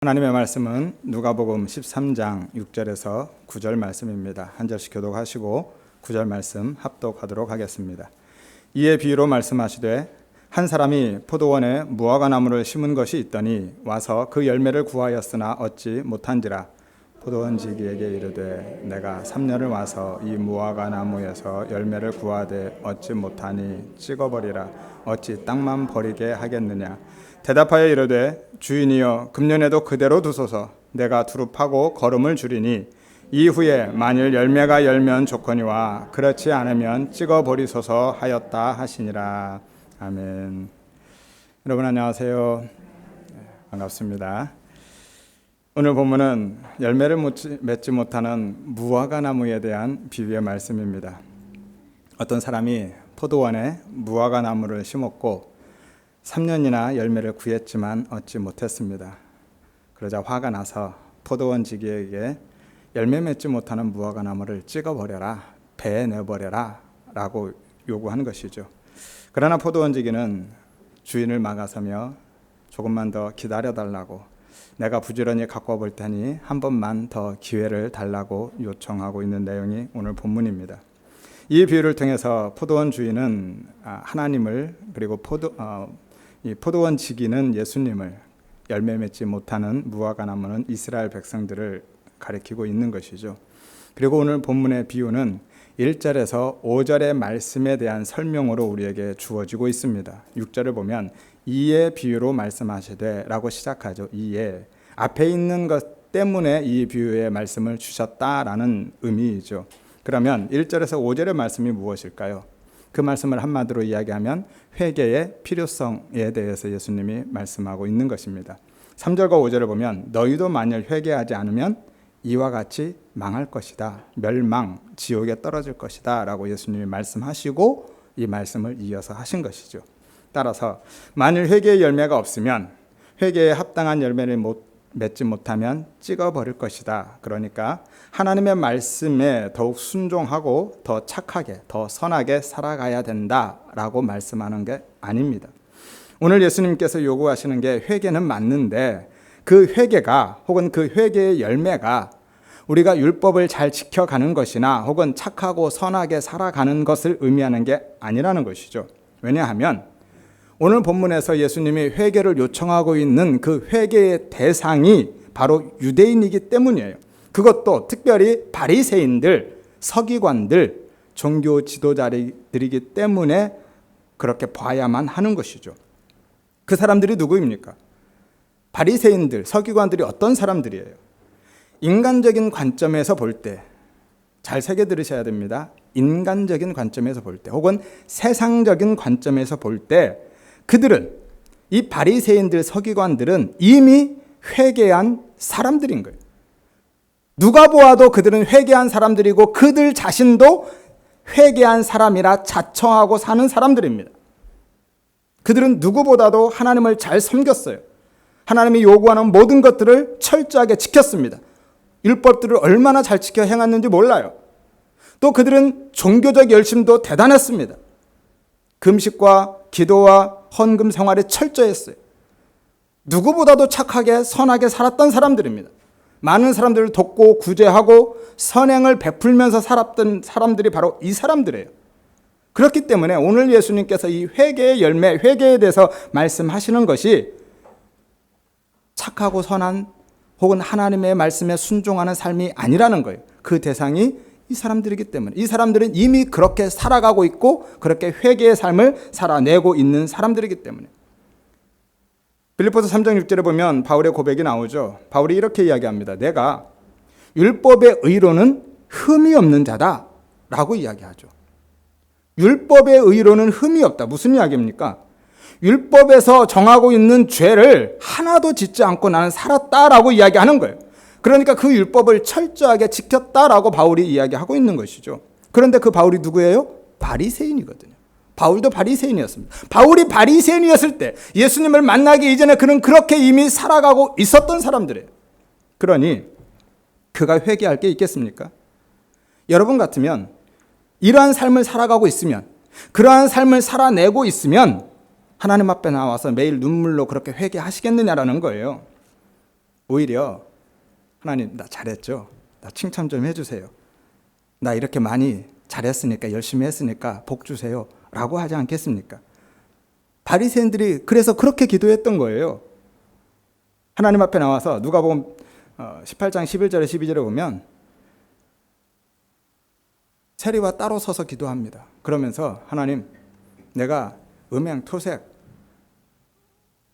하나님의 말씀은 누가복음 13장 6절에서 9절 말씀입니다. 한 절씩 교독하시고 9절 말씀 합독하도록 하겠습니다. 이에 비유로 말씀하시되 한 사람이 포도원에 무화과나무를 심은 것이 있더니 와서 그 열매를 구하였으나 얻지 못한지라. 포도원지기에게 이르되 내가 3년을 와서 이 무화과나무에서 열매를 구하되 얻지 못하니 찍어버리라. 어찌 땅만 버리게 하겠느냐. 대답하여 이르되 주인이여 금년에도 그대로 두소서. 내가 두루 파고 거름을 주리니 이후에 만일 열매가 열면 좋거니와 그렇지 않으면 찍어버리소서 하였다 하시니라. 아멘. 여러분 안녕하세요. 반갑습니다. 오늘 본문은 열매를 맺지 못하는 무화과나무에 대한 비유의 말씀입니다. 어떤 사람이 포도원에 무화과나무를 심었고 3년이나 열매를 구했지만 얻지 못했습니다. 그러자 화가 나서 포도원 지기에게 열매 맺지 못하는 무화과나무를 찍어버려라, 배에 내버려라 라고 요구한 것이죠. 그러나 포도원 지기는 주인을 막아서며 조금만 더 기다려달라고, 내가 부지런히 갖고 볼 테니 한 번만 더 기회를 달라고 요청하고 있는 내용이 오늘 본문입니다. 이 비유를 통해서 포도원 주인은 하나님을, 그리고 이 포도원 지기는 예수님을, 열매 맺지 못하는 무화과나무는 이스라엘 백성들을 가리키고 있는 것이죠. 그리고 오늘 본문의 비유는 1절에서 5절의 말씀에 대한 설명으로 우리에게 주어지고 있습니다. 6절을 보면 이의 비유로 말씀하시되 라고 시작하죠. 이에, 앞에 있는 것 때문에 이 비유의 말씀을 주셨다라는 의미이죠. 그러면 1절에서 5절의 말씀이 무엇일까요? 그 말씀을 한마디로 이야기하면 회개의 필요성에 대해서 예수님이 말씀하고 있는 것입니다. 3절과 5절을 보면 너희도 만일 회개하지 않으면 이와 같이 망할 것이다. 멸망, 지옥에 떨어질 것이다 라고 예수님이 말씀하시고 이 말씀을 이어서 하신 것이죠. 따라서 만일 회개의 열매가 없으면, 회개에 합당한 열매를 맺지 못하면 찍어버릴 것이다. 그러니까 하나님의 말씀에 더욱 순종하고 더 착하게, 더 선하게 살아가야 된다라고 말씀하는 게 아닙니다. 오늘 예수님께서 요구하시는 게 회개는 맞는데 그 회개가, 혹은 그 회개의 열매가 우리가 율법을 잘 지켜가는 것이나 혹은 착하고 선하게 살아가는 것을 의미하는 게 아니라는 것이죠. 왜냐하면 오늘 본문에서 예수님이 회개를 요청하고 있는 그 회개의 대상이 바로 유대인이기 때문이에요. 그것도 특별히 바리새인들, 서기관들, 종교 지도자들이기 때문에 그렇게 봐야만 하는 것이죠. 그 사람들이 누구입니까? 바리새인들, 서기관들이 어떤 사람들이에요? 인간적인 관점에서 볼 때, 잘 새겨 들으셔야 됩니다. 인간적인 관점에서 볼 때, 혹은 세상적인 관점에서 볼 때, 그들은, 이 바리새인들, 서기관들은 이미 회개한 사람들인 거예요. 누가 보아도 그들은 회개한 사람들이고 그들 자신도 회개한 사람이라 자청하고 사는 사람들입니다. 그들은 누구보다도 하나님을 잘 섬겼어요. 하나님이 요구하는 모든 것들을 철저하게 지켰습니다. 율법들을 얼마나 잘 지켜 행했는지 몰라요. 또 그들은 종교적 열심도 대단했습니다. 금식과 기도와 헌금 생활에 철저했어요. 누구보다도 착하게 선하게 살았던 사람들입니다. 많은 사람들을 돕고 구제하고 선행을 베풀면서 살았던 사람들이 바로 이 사람들이에요. 그렇기 때문에 오늘 예수님께서 이 회개의 열매, 회개에 대해서 말씀하시는 것이 착하고 선한, 혹은 하나님의 말씀에 순종하는 삶이 아니라는 거예요. 그 대상이 이 사람들이기 때문에, 이 사람들은 이미 그렇게 살아가고 있고 그렇게 회개의 삶을 살아내고 있는 사람들이기 때문에. 빌립보서 3장 6절에 보면 바울의 고백이 나오죠. 바울이 이렇게 이야기합니다. 내가 율법의 의로는 흠이 없는 자다 라고 이야기하죠. 율법의 의로는 흠이 없다. 무슨 이야기입니까? 율법에서 정하고 있는 죄를 하나도 짓지 않고 나는 살았다라고 이야기하는 거예요. 그러니까 그 율법을 철저하게 지켰다라고 바울이 이야기하고 있는 것이죠. 그런데 그 바울이 누구예요? 바리새인이거든요. 바울도 바리새인이었습니다. 바울이 바리새인이었을 때, 예수님을 만나기 이전에 그는 그렇게 이미 살아가고 있었던 사람들이에요. 그러니 그가 회개할 게 있겠습니까? 여러분 같으면 이러한 삶을 살아가고 있으면, 그러한 삶을 살아내고 있으면 하나님 앞에 나와서 매일 눈물로 그렇게 회개하시겠느냐라는 거예요. 오히려 하나님, 나 잘했죠? 나 칭찬 좀 해주세요. 나 이렇게 많이 잘했으니까, 열심히 했으니까 복 주세요 라고 하지 않겠습니까? 바리새인들이 그래서 그렇게 기도했던 거예요. 하나님 앞에 나와서 누가복음 18장 11절에 12절에 보면 세리와 따로 서서 기도합니다. 그러면서 하나님, 내가 음행, 토색,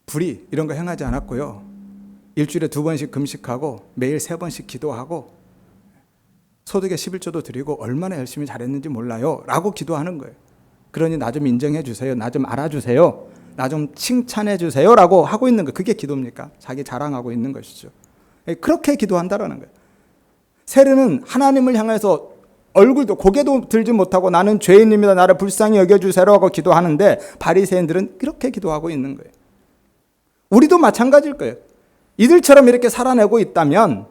불의 이런 거 행하지 않았고요. 일주일에 2번씩 금식하고 매일 3번씩 기도하고 소득의 11조도 드리고 얼마나 열심히 잘했는지 몰라요 라고 기도하는 거예요. 그러니 나 좀 인정해 주세요. 나 좀 알아주세요. 나 좀 칭찬해 주세요 라고 하고 있는 거예요. 그게 기도입니까? 자기 자랑하고 있는 것이죠. 그렇게 기도한다라는 거예요. 세리는 하나님을 향해서 얼굴도 고개도 들지 못하고 나는 죄인입니다. 나를 불쌍히 여겨주세요 하고 기도하는데 바리새인들은 이렇게 기도하고 있는 거예요. 우리도 마찬가지일 거예요. 이들처럼 이렇게 살아내고 있다면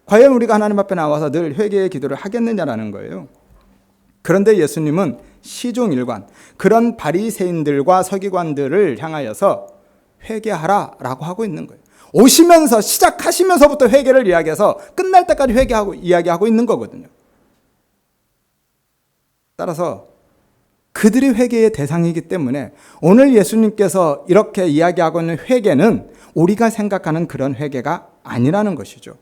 과연 우리가 하나님 앞에 나와서 늘 회개의 기도를 하겠느냐라는 거예요. 그런데 예수님은 시종일관 그런 바리새인들과 서기관들을 향하여서 회개하라라고 하고 있는 거예요. 오시면서 시작하시면서부터 회개를 이야기해서 끝날 때까지 회개하고 이야기하고 있는 거거든요. 따라서 그들이 회개의 대상이기 때문에 오늘 예수님께서 이렇게 이야기하고 있는 회개는 우리가 생각하는 그런 회개가 아니라는 것이죠.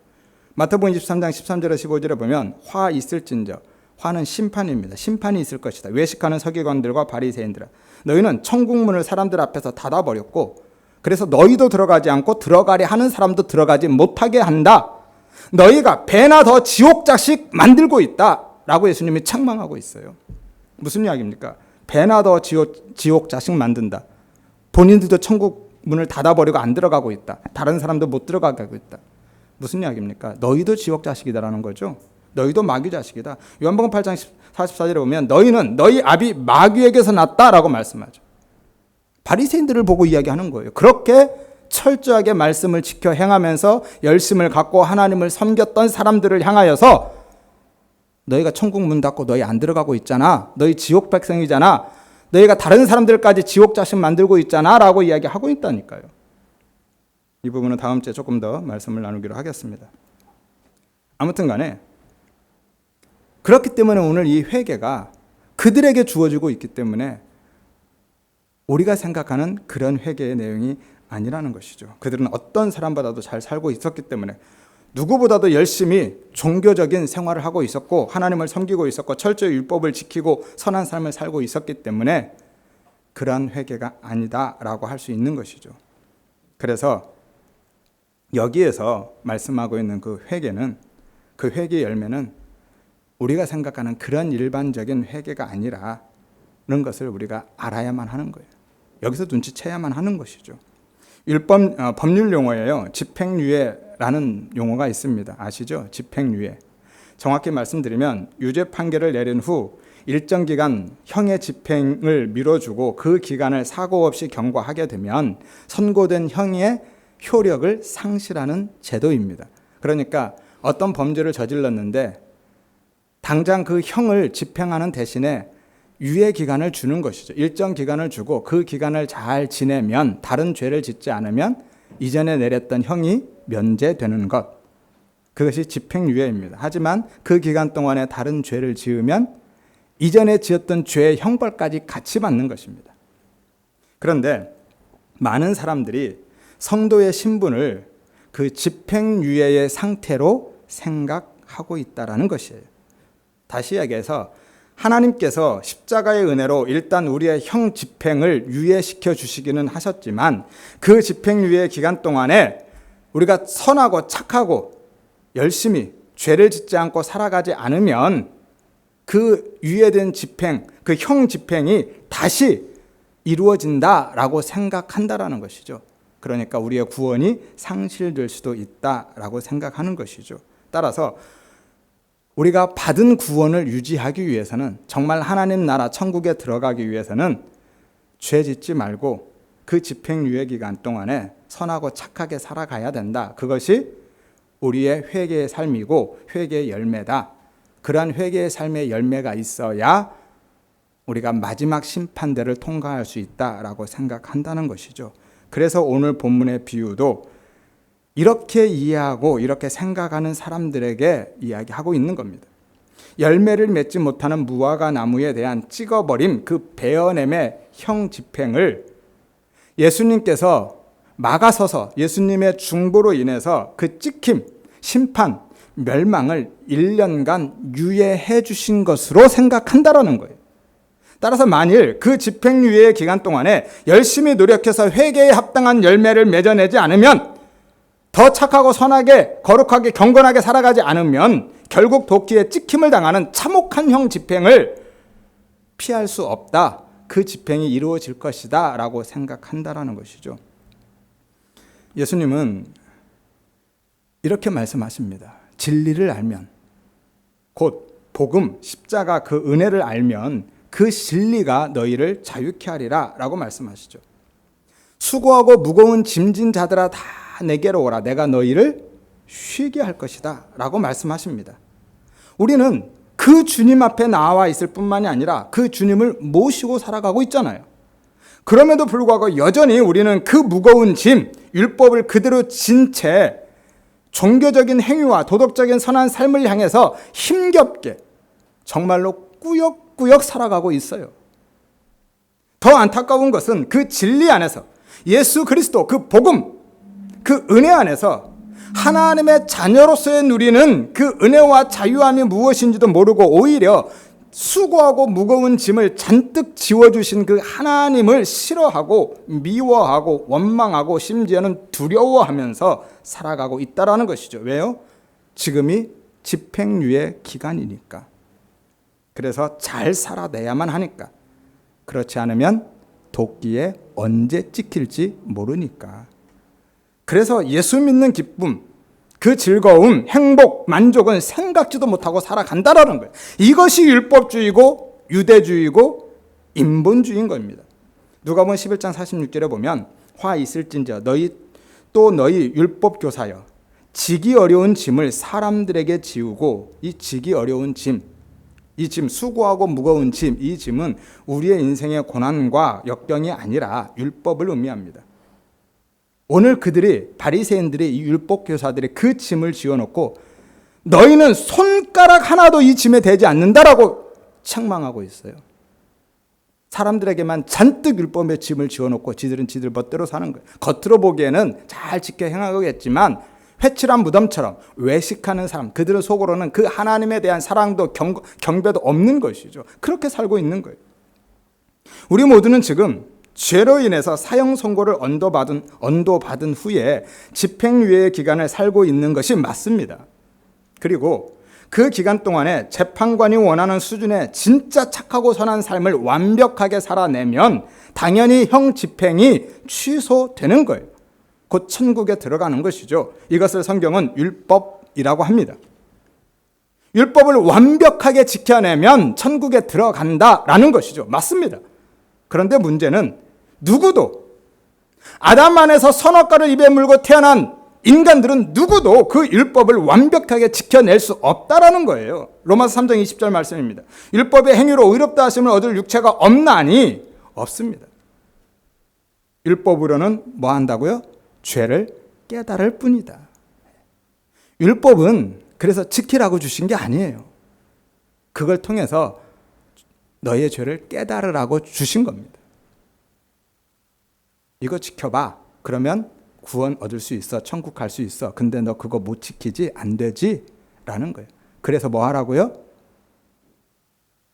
마태복음 23장 13절에 15절에 보면 화 있을진저, 화는 심판입니다. 심판이 있을 것이다. 외식하는 서기관들과 바리새인들아, 너희는 천국문을 사람들 앞에서 닫아버렸고 그래서 너희도 들어가지 않고 들어가려 하는 사람도 들어가지 못하게 한다. 너희가 배나 더 지옥 자식 만들고 있다 라고 예수님이 책망하고 있어요. 무슨 이야기입니까? 배나 더 지옥 자식 만든다. 본인들도 천국 문을 닫아버리고 안 들어가고 있다. 다른 사람도 못 들어가게 하고 있다. 무슨 이야기입니까? 너희도 지옥 자식이다라는 거죠. 너희도 마귀 자식이다. 요한복음 8장 44절에 보면 너희는 너희 아비 마귀에게서 났다라고 말씀하죠. 바리새인들을 보고 이야기하는 거예요. 그렇게 철저하게 말씀을 지켜 행하면서 열심을 갖고 하나님을 섬겼던 사람들을 향하여서 너희가 천국 문 닫고 너희 안 들어가고 있잖아. 너희 지옥 백성이잖아. 너희가 다른 사람들까지 지옥 자식 만들고 있잖아 라고 이야기하고 있다니까요. 이 부분은 다음 주에 조금 더 말씀을 나누기로 하겠습니다. 아무튼 간에 그렇기 때문에 오늘 이 회개가 그들에게 주어지고 있기 때문에 우리가 생각하는 그런 회개의 내용이 아니라는 것이죠. 그들은 어떤 사람보다도 잘 살고 있었기 때문에 누구보다도 열심히 종교적인 생활을 하고 있었고 하나님을 섬기고 있었고 철저히 율법을 지키고 선한 삶을 살고 있었기 때문에 그러한 회개가 아니다라고 할 수 있는 것이죠. 그래서 여기에서 말씀하고 있는 그 회개는, 그 회개의 열매는 우리가 생각하는 그런 일반적인 회개가 아니라는 것을 우리가 알아야만 하는 거예요. 여기서 눈치채야만 하는 것이죠. 법률 용어예요. 집행유예라는 용어가 있습니다. 아시죠? 집행유예. 정확히 말씀드리면 유죄 판결을 내린 후 일정 기간 형의 집행을 미뤄주고 그 기간을 사고 없이 경과하게 되면 선고된 형의 효력을 상실하는 제도입니다. 그러니까 어떤 범죄를 저질렀는데 당장 그 형을 집행하는 대신에 유예 기간을 주는 것이죠. 일정 기간을 주고 그 기간을 잘 지내면, 다른 죄를 짓지 않으면 이전에 내렸던 형이 면제되는 것, 그것이 집행유예입니다. 하지만 그 기간 동안에 다른 죄를 지으면 이전에 지었던 죄의 형벌까지 같이 받는 것입니다. 그런데 많은 사람들이 성도의 신분을 그 집행유예의 상태로 생각하고 있다는 것이에요. 다시 이야기해서 하나님께서 십자가의 은혜로 일단 우리의 형 집행을 유예시켜 주시기는 하셨지만 그 집행유예 기간 동안에 우리가 선하고 착하고 열심히 죄를 짓지 않고 살아가지 않으면 그 유예된 집행, 그 형 집행이 다시 이루어진다라고 생각한다라는 것이죠. 그러니까 우리의 구원이 상실될 수도 있다라고 생각하는 것이죠. 따라서 우리가 받은 구원을 유지하기 위해서는, 정말 하나님 나라 천국에 들어가기 위해서는 죄 짓지 말고 그 집행유예 기간 동안에 선하고 착하게 살아가야 된다. 그것이 우리의 회개의 삶이고 회개의 열매다. 그러한 회개의 삶의 열매가 있어야 우리가 마지막 심판대를 통과할 수 있다라고 생각한다는 것이죠. 그래서 오늘 본문의 비유도 이렇게 이해하고 이렇게 생각하는 사람들에게 이야기하고 있는 겁니다. 열매를 맺지 못하는 무화과 나무에 대한 찍어버림, 그 베어냄의 형 집행을 예수님께서 막아서서 예수님의 중보로 인해서 그 찍힘, 심판, 멸망을 1년간 유예해 주신 것으로 생각한다라는 거예요. 따라서 만일 그 집행유예 기간 동안에 열심히 노력해서 회개에 합당한 열매를 맺어내지 않으면, 더 착하고 선하게 거룩하게 경건하게 살아가지 않으면 결국 도끼에 찍힘을 당하는 참혹한 형 집행을 피할 수 없다. 그 집행이 이루어질 것이다 라고 생각한다라는 것이죠. 예수님은 이렇게 말씀하십니다. 진리를 알면, 곧 복음, 십자가 그 은혜를 알면 그 진리가 너희를 자유케 하리라 라고 말씀하시죠. 수고하고 무거운 짐진 자들아 다 내게로 오라. 내가 너희를 쉬게 할 것이다 라고 말씀하십니다. 우리는 그 주님 앞에 나와 있을 뿐만이 아니라 그 주님을 모시고 살아가고 있잖아요. 그럼에도 불구하고 여전히 우리는 그 무거운 짐, 율법을 그대로 진 채 종교적인 행위와 도덕적인 선한 삶을 향해서 힘겹게 정말로 꾸역꾸역 살아가고 있어요. 더 안타까운 것은 그 진리 안에서 예수 그리스도 그 복음, 그 은혜 안에서 하나님의 자녀로서의 누리는 그 은혜와 자유함이 무엇인지도 모르고 오히려 수고하고 무거운 짐을 잔뜩 지워주신 그 하나님을 싫어하고 미워하고 원망하고 심지어는 두려워하면서 살아가고 있다라는 것이죠. 왜요? 지금이 집행유예 기간이니까. 그래서 잘 살아내야만 하니까. 그렇지 않으면 도끼에 언제 찍힐지 모르니까. 그래서 예수 믿는 기쁨, 그 즐거움, 행복, 만족은 생각지도 못하고 살아간다라는 거예요. 이것이 율법주의고 유대주의고 인본주의인 겁니다. 누가복음 11장 46절에 보면 화 있을진저 너희 율법교사여 지기 어려운 짐을 사람들에게 지우고, 이 지기 어려운 짐, 이 짐, 수고하고 무거운 짐, 이 짐은 우리의 인생의 고난과 역경이 아니라 율법을 의미합니다. 오늘 그들이, 바리새인들이, 이 율법 교사들이 그 짐을 지어놓고 너희는 손가락 하나도 이 짐에 대지 않는다라고 책망하고 있어요. 사람들에게만 잔뜩 율법의 짐을 지어놓고 지들은 지들 멋대로 사는 거예요. 겉으로 보기에는 잘 지켜 행하겠지만 회칠한 무덤처럼 외식하는 사람, 그들은 속으로는 그 하나님에 대한 사랑도 경배도 없는 것이죠. 그렇게 살고 있는 거예요. 우리 모두는 지금 죄로 인해서 사형 선고를 언도받은 후에 집행유예 기간을 살고 있는 것이 맞습니다. 그리고 그 기간 동안에 재판관이 원하는 수준의 진짜 착하고 선한 삶을 완벽하게 살아내면 당연히 형 집행이 취소되는 거예요. 곧 천국에 들어가는 것이죠. 이것을 성경은 율법이라고 합니다. 율법을 완벽하게 지켜내면 천국에 들어간다라는 것이죠. 맞습니다. 그런데 문제는 누구도, 아담 안에서 선악과를 입에 물고 태어난 인간들은 누구도 그 율법을 완벽하게 지켜낼 수 없다라는 거예요. 로마서 3장 20절 말씀입니다. 율법의 행위로 의롭다 하심을 얻을 육체가 없나니 없습니다. 율법으로는 뭐 한다고요? 죄를 깨달을 뿐이다. 율법은 그래서 지키라고 주신 게 아니에요. 그걸 통해서 너의 죄를 깨달으라고 주신 겁니다. 이거 지켜봐. 그러면 구원 얻을 수 있어. 천국 갈 수 있어. 근데 너 그거 못 지키지? 안 되지? 라는 거예요. 그래서 뭐 하라고요?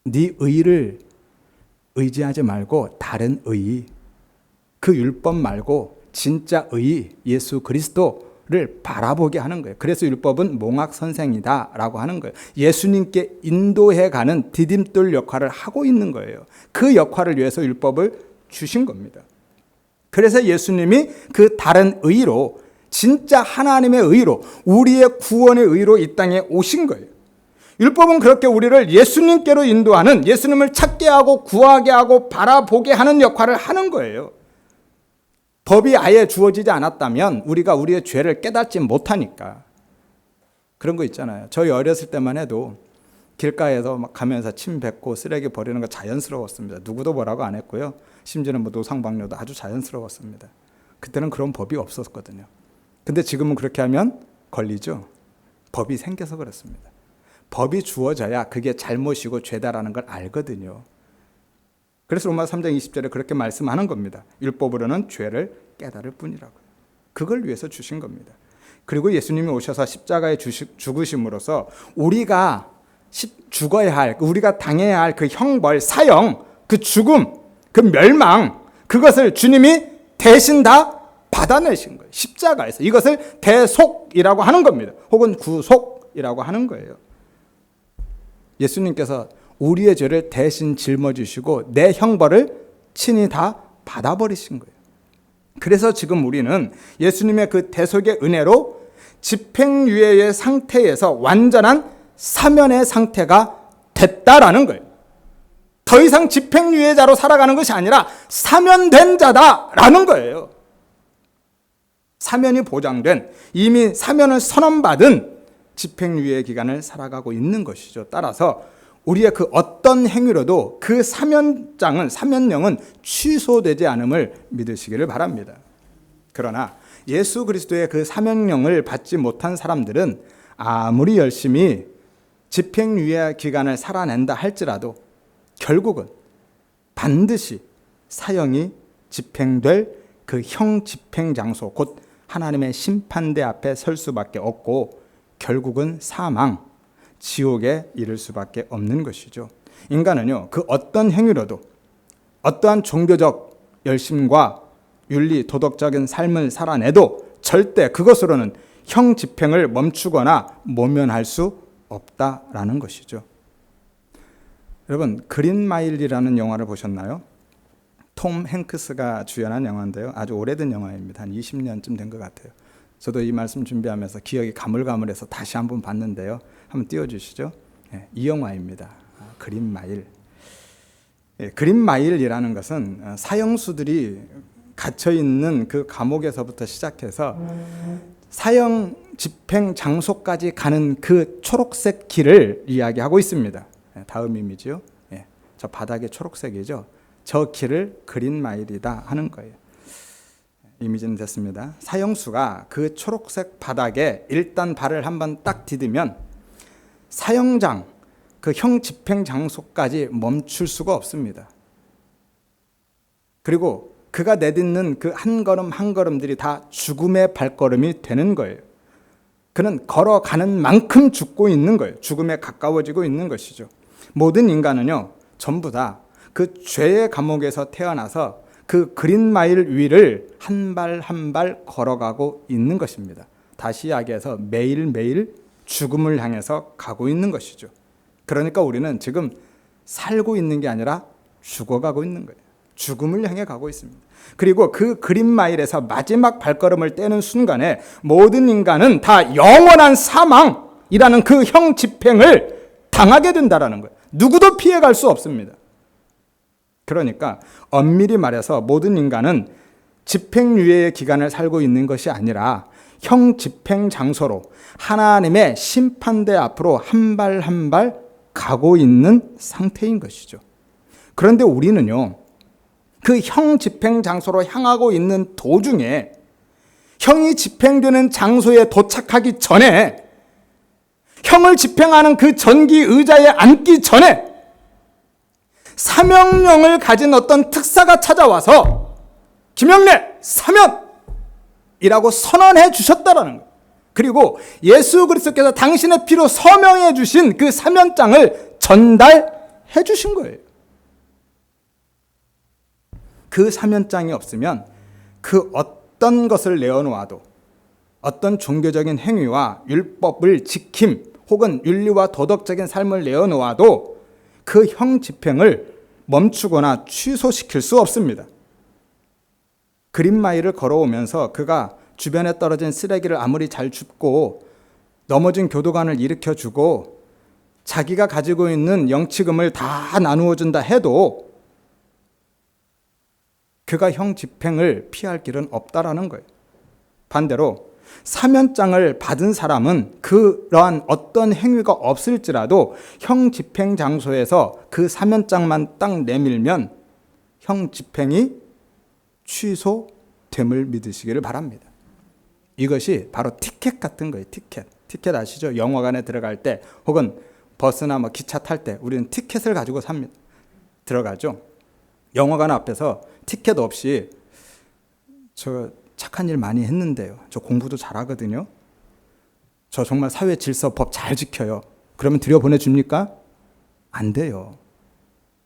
네 의를 의지하지 말고 다른 의, 그 율법 말고 진짜 의, 예수 그리스도를 바라보게 하는 거예요. 그래서 율법은 몽학 선생이다 라고 하는 거예요. 예수님께 인도해가는 디딤돌 역할을 하고 있는 거예요. 그 역할을 위해서 율법을 주신 겁니다. 그래서 예수님이 그 다른 의로, 진짜 하나님의 의로, 우리의 구원의 의로 이 땅에 오신 거예요. 율법은 그렇게 우리를 예수님께로 인도하는, 예수님을 찾게 하고 구하게 하고 바라보게 하는 역할을 하는 거예요. 법이 아예 주어지지 않았다면 우리가 우리의 죄를 깨닫지 못하니까. 그런 거 있잖아요. 저희 어렸을 때만 해도 길가에서 막 가면서 침 뱉고 쓰레기 버리는 거 자연스러웠습니다. 누구도 뭐라고 안 했고요. 심지어는 뭐 노상방뇨도 아주 자연스러웠습니다. 그때는 그런 법이 없었거든요. 근데 지금은 그렇게 하면 걸리죠. 법이 생겨서 그렇습니다. 법이 주어져야 그게 잘못이고 죄다라는 걸 알거든요. 그래서 로마 3장 20절에 그렇게 말씀하는 겁니다. 율법으로는 죄를 깨달을 뿐이라고. 그걸 위해서 주신 겁니다. 그리고 예수님이 오셔서 십자가에 죽으심으로써 우리가 죽어야 할, 우리가 당해야 할 그 형벌, 사형, 그 죽음, 그 멸망, 그것을 주님이 대신 다 받아내신 거예요. 십자가에서. 이것을 대속이라고 하는 겁니다. 혹은 구속이라고 하는 거예요. 예수님께서 우리의 죄를 대신 짊어지시고 내 형벌을 친히 다 받아버리신 거예요. 그래서 지금 우리는 예수님의 그 대속의 은혜로 집행유예의 상태에서 완전한 사면의 상태가 됐다라는 거예요. 더 이상 집행유예자로 살아가는 것이 아니라 사면된 자다라는 거예요. 사면이 보장된, 이미 사면을 선언받은 집행유예 기간을 살아가고 있는 것이죠. 따라서 우리의 그 어떤 행위로도 그 사면령은 취소되지 않음을 믿으시기를 바랍니다. 그러나 예수 그리스도의 그 사면령을 받지 못한 사람들은 아무리 열심히 집행유예 기간을 살아낸다 할지라도 결국은 반드시 사형이 집행될 그 형 집행 장소, 곧 하나님의 심판대 앞에 설 수밖에 없고 결국은 사망, 지옥에 이를 수밖에 없는 것이죠. 인간은요, 그 어떤 행위로도 어떠한 종교적 열심과 윤리, 도덕적인 삶을 살아내도 절대 그것으로는 형 집행을 멈추거나 모면할 수 없다라는 것이죠. 여러분, 그린마일이라는 영화를 보셨나요? 톰 행크스가 주연한 영화인데요. 아주 오래된 영화입니다. 한 20년쯤 된 것 같아요. 저도 이 말씀 준비하면서 기억이 가물가물해서 다시 한번 봤는데요. 한번 띄워주시죠. 이 영화입니다. 그린마일. 그린마일이라는 것은 사형수들이 갇혀있는 그 감옥에서부터 시작해서 사형 집행 장소까지 가는 그 초록색 길을 이야기하고 있습니다. 다음 이미지요. 저 바닥에 초록색이죠. 저 길을 그린마일이다 하는 거예요. 이미지는 됐습니다. 사형수가 그 초록색 바닥에 일단 발을 한번 딱 디디면 사형장, 그 형 집행 장소까지 멈출 수가 없습니다. 그리고 그가 내딛는 그 한 걸음 한 걸음들이 다 죽음의 발걸음이 되는 거예요. 그는 걸어가는 만큼 죽고 있는 거예요. 죽음에 가까워지고 있는 것이죠. 모든 인간은요, 전부 다 그 죄의 감옥에서 태어나서 그 그린마일 위를 한 발 한 발 걸어가고 있는 것입니다. 다시 이야기해서 매일매일 죽음을 향해서 가고 있는 것이죠. 그러니까 우리는 지금 살고 있는 게 아니라 죽어가고 있는 거예요. 죽음을 향해 가고 있습니다. 그리고 그 그린마일에서 마지막 발걸음을 떼는 순간에 모든 인간은 다 영원한 사망이라는 그 형 집행을 당하게 된다라는 거예요. 누구도 피해갈 수 없습니다. 그러니까 엄밀히 말해서 모든 인간은 집행유예의 기간을 살고 있는 것이 아니라 형 집행 장소로 하나님의 심판대 앞으로 한 발 한 발 가고 있는 상태인 것이죠. 그런데 우리는요, 그 형 집행 장소로 향하고 있는 도중에 형이 집행되는 장소에 도착하기 전에 형을 집행하는 그 전기 의자에 앉기 전에 사명령을 가진 어떤 특사가 찾아와서 김영래 사면이라고 선언해 주셨다라는 거예요. 그리고 예수 그리스도께서 당신의 피로 서명해 주신 그 사면장을 전달해 주신 거예요. 그 사면장이 없으면 그 어떤 것을 내어놓아도 어떤 종교적인 행위와 율법을 지킴 혹은 윤리와 도덕적인 삶을 내어놓아도 그 형 집행을 멈추거나 취소시킬 수 없습니다. 그린마일을 걸어오면서 그가 주변에 떨어진 쓰레기를 아무리 잘 줍고 넘어진 교도관을 일으켜주고 자기가 가지고 있는 영치금을 다 나누어 준다 해도 그가 형 집행을 피할 길은 없다라는 거예요. 반대로 사면장을 받은 사람은 그러한 어떤 행위가 없을지라도 형 집행 장소에서 그 사면장만 딱 내밀면 형 집행이 취소됨을 믿으시기를 바랍니다. 이것이 바로 티켓 같은 거예요. 티켓 아시죠? 영화관에 들어갈 때 혹은 버스나 뭐 기차 탈 때 우리는 티켓을 가지고 들어가죠. 영화관 앞에서 티켓 없이 저 착한 일 많이 했는데요. 저 공부도 잘하거든요. 저 정말 사회 질서 법 잘 지켜요. 그러면 들여보내줍니까? 안 돼요.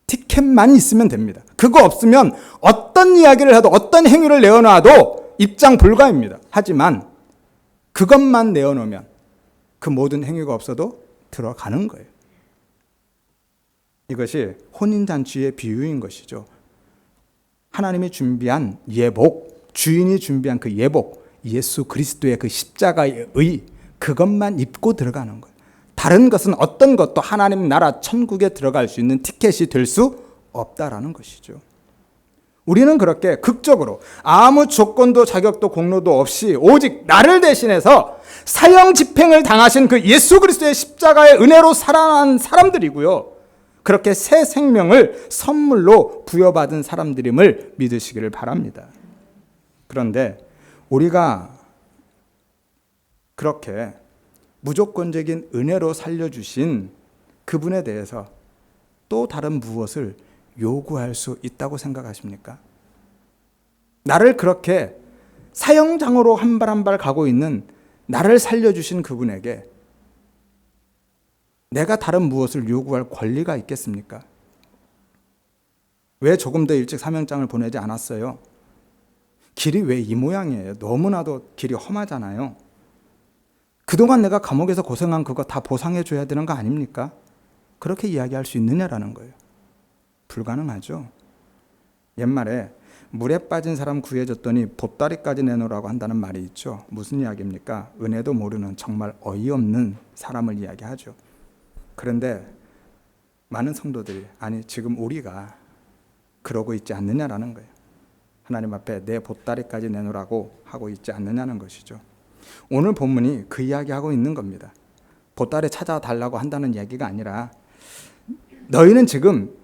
티켓만 있으면 됩니다. 그거 없으면 어떤 이야기를 해도 어떤 행위를 내어놔도 입장 불가입니다. 하지만 그것만 내어놓으면 그 모든 행위가 없어도 들어가는 거예요. 이것이 혼인잔치의 비유인 것이죠. 하나님이 준비한 예복, 주인이 준비한 그 예복, 예수 그리스도의 그 십자가의 의, 그것만 입고 들어가는 거예요. 다른 것은 어떤 것도 하나님 나라 천국에 들어갈 수 있는 티켓이 될 수 없다라는 것이죠. 우리는 그렇게 극적으로 아무 조건도 자격도 공로도 없이 오직 나를 대신해서 사형 집행을 당하신 그 예수 그리스도의 십자가의 은혜로 살아난 사람들이고요. 그렇게 새 생명을 선물로 부여받은 사람들임을 믿으시기를 바랍니다. 그런데 우리가 그렇게 무조건적인 은혜로 살려주신 그분에 대해서 또 다른 무엇을 요구할 수 있다고 생각하십니까? 나를 그렇게 사형장으로 한 발 한 발 가고 있는 나를 살려주신 그분에게 내가 다른 무엇을 요구할 권리가 있겠습니까? 왜 조금 더 일찍 사명장을 보내지 않았어요? 길이 왜 이 모양이에요? 너무나도 길이 험하잖아요. 그동안 내가 감옥에서 고생한 그거 다 보상해 줘야 되는 거 아닙니까? 그렇게 이야기할 수 있느냐라는 거예요. 불가능하죠. 옛말에 물에 빠진 사람 구해줬더니 보따리까지 내놓으라고 한다는 말이 있죠. 무슨 이야기입니까? 은혜도 모르는 정말 어이없는 사람을 이야기하죠. 그런데 많은 성도들이 아니 지금 우리가 그러고 있지 않느냐라는 거예요. 하나님 앞에 내 보따리까지 내놓으라고 하고 있지 않느냐는 것이죠. 오늘 본문이 그 이야기하고 있는 겁니다. 보따리 찾아달라고 한다는 이야기가 아니라 너희는 지금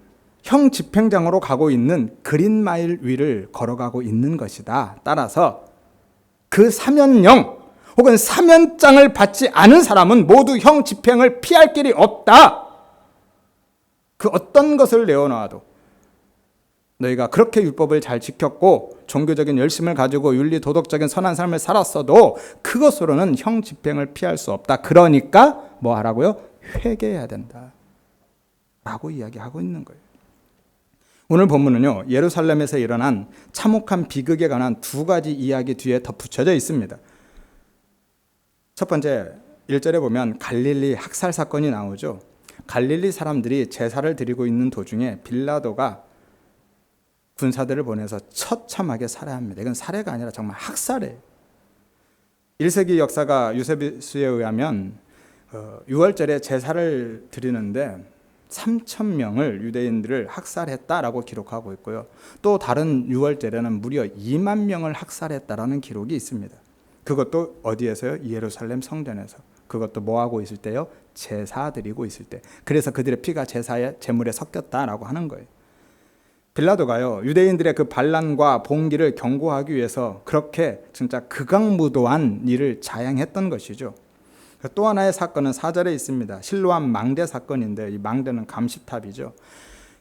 형 집행장으로 가고 있는 그린마일 위를 걸어가고 있는 것이다. 따라서 그 사면령 혹은 사면장을 받지 않은 사람은 모두 형 집행을 피할 길이 없다. 그 어떤 것을 내어놔도 너희가 그렇게 율법을 잘 지켰고 종교적인 열심을 가지고 윤리 도덕적인 선한 삶을 살았어도 그것으로는 형 집행을 피할 수 없다. 그러니까 뭐 하라고요? 회개해야 된다 라고 이야기하고 있는 거예요. 오늘 본문은요, 예루살렘에서 일어난 참혹한 비극에 관한 두 가지 이야기 뒤에 덧붙여져 있습니다. 첫 번째 1절에 보면 갈릴리 학살 사건이 나오죠. 갈릴리 사람들이 제사를 드리고 있는 도중에 빌라도가 군사들을 보내서 처참하게 살해합니다. 이건 살해가 아니라 정말 학살이에요. 1세기 역사가 유세비스에 의하면 6월절에 제사를 드리는데 3,000명을 유대인들을 학살했다라고 기록하고 있고요. 또 다른 6월절에는 무려 2만 명을 학살했다라는 기록이 있습니다. 그것도 어디에서요? 예루살렘 성전에서. 그것도 뭐 하고 있을 때요? 제사 드리고 있을 때. 그래서 그들의 피가 제사의 제물에 섞였다라고 하는 거예요. 빌라도가요, 유대인들의 그 반란과 봉기를 경고하기 위해서 그렇게 진짜 극악무도한 일을 자행했던 것이죠. 또 하나의 사건은 4절에 있습니다. 실로암 망대 사건인데 이 망대는 감시탑이죠.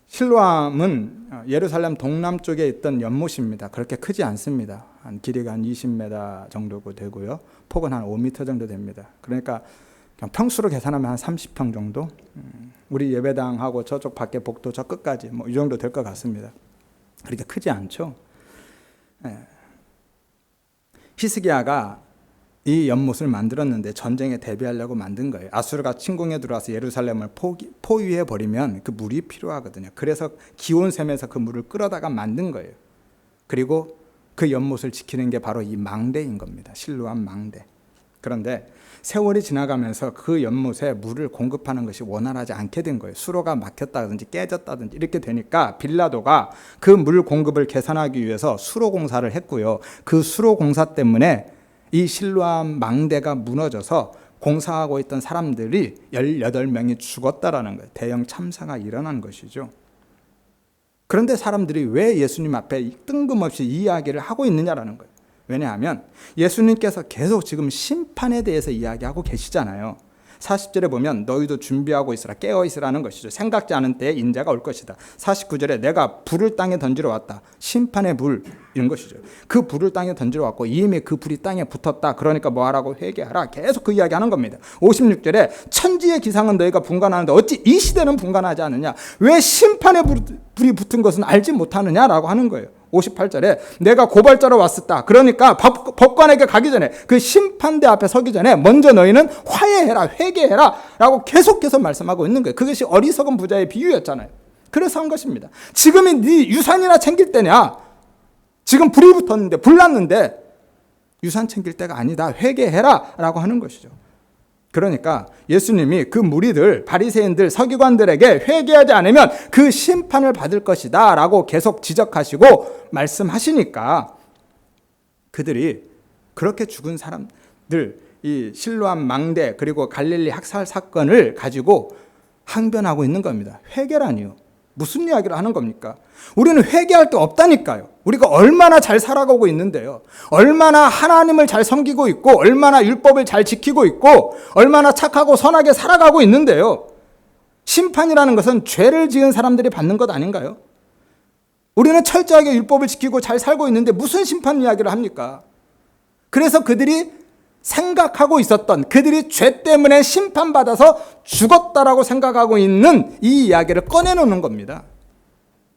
실로암은 예루살렘 동남쪽에 있던 연못입니다. 그렇게 크지 않습니다. 길이가 한 20m 정도 되고요. 폭은 한 5m 정도 됩니다. 그러니까 그냥 평수로 계산하면 한 30평 정도. 우리 예배당하고 저쪽 밖에 복도 저 끝까지 뭐 이 정도 될 것 같습니다. 그렇게 크지 않죠. 히스기야가 이 연못을 만들었는데 전쟁에 대비하려고 만든 거예요. 아수르가 침공해 들어와서 예루살렘을 포위해 버리면 그 물이 필요하거든요. 그래서 기온샘에서 그 물을 끌어다가 만든 거예요. 그리고 그 연못을 지키는 게 바로 이 망대인 겁니다. 실로암 망대. 그런데 세월이 지나가면서 그 연못에 물을 공급하는 것이 원활하지 않게 된 거예요. 수로가 막혔다든지 깨졌다든지 이렇게 되니까 빌라도가 그 물 공급을 개선하기 위해서 수로 공사를 했고요. 그 수로 공사 때문에 이 실로암 망대가 무너져서 공사하고 있던 사람들이 18명이 죽었다라는 거예요. 대형 참사가 일어난 것이죠. 그런데 사람들이 왜 예수님 앞에 뜬금없이 이 이야기를 하고 있느냐라는 거예요. 왜냐하면 예수님께서 계속 지금 심판에 대해서 이야기하고 계시잖아요. 40절에 보면 너희도 준비하고 있으라, 깨어 있으라는 것이죠. 생각지 않은 때에 인자가 올 것이다. 49절에 내가 불을 땅에 던지러 왔다. 심판의 불, 이런 것이죠. 그 불을 땅에 던지러 왔고 이미 그 불이 땅에 붙었다. 그러니까 뭐 하라고? 회개하라. 계속 그 이야기하는 겁니다. 56절에 천지의 기상은 너희가 분간하는데 어찌 이 시대는 분간하지 않느냐? 왜 심판의 불이 붙은 것은 알지 못하느냐라고 하는 거예요. 58절에 내가 고발자로 왔었다. 그러니까 법관에게 가기 전에, 그 심판대 앞에 서기 전에 먼저 너희는 화해해라, 회개해라 라고 계속해서 말씀하고 있는 거예요. 그것이 어리석은 부자의 비유였잖아요. 그래서 한 것입니다. 지금이 네 유산이나 챙길 때냐? 지금 불이 붙었는데, 불 났는데 유산 챙길 때가 아니다. 회개해라 라고 하는 것이죠. 그러니까 예수님이 그 무리들, 바리새인들, 서기관들에게 회개하지 않으면 그 심판을 받을 것이다 라고 계속 지적하시고 말씀하시니까 그들이 그렇게 죽은 사람들, 이 실로암 망대 그리고 갈릴리 학살 사건을 가지고 항변하고 있는 겁니다. 회개라니요? 무슨 이야기를 하는 겁니까? 우리는 회개할 게 없다니까요. 우리가 얼마나 잘 살아가고 있는데요. 얼마나 하나님을 잘 섬기고 있고, 얼마나 율법을 잘 지키고 있고, 얼마나 착하고 선하게 살아가고 있는데요. 심판이라는 것은 죄를 지은 사람들이 받는 것 아닌가요? 우리는 철저하게 율법을 지키고 잘 살고 있는데 무슨 심판 이야기를 합니까? 그래서 그들이 생각하고 있었던, 그들이 죄 때문에 심판받아서 죽었다라고 생각하고 있는 이 이야기를 꺼내놓는 겁니다.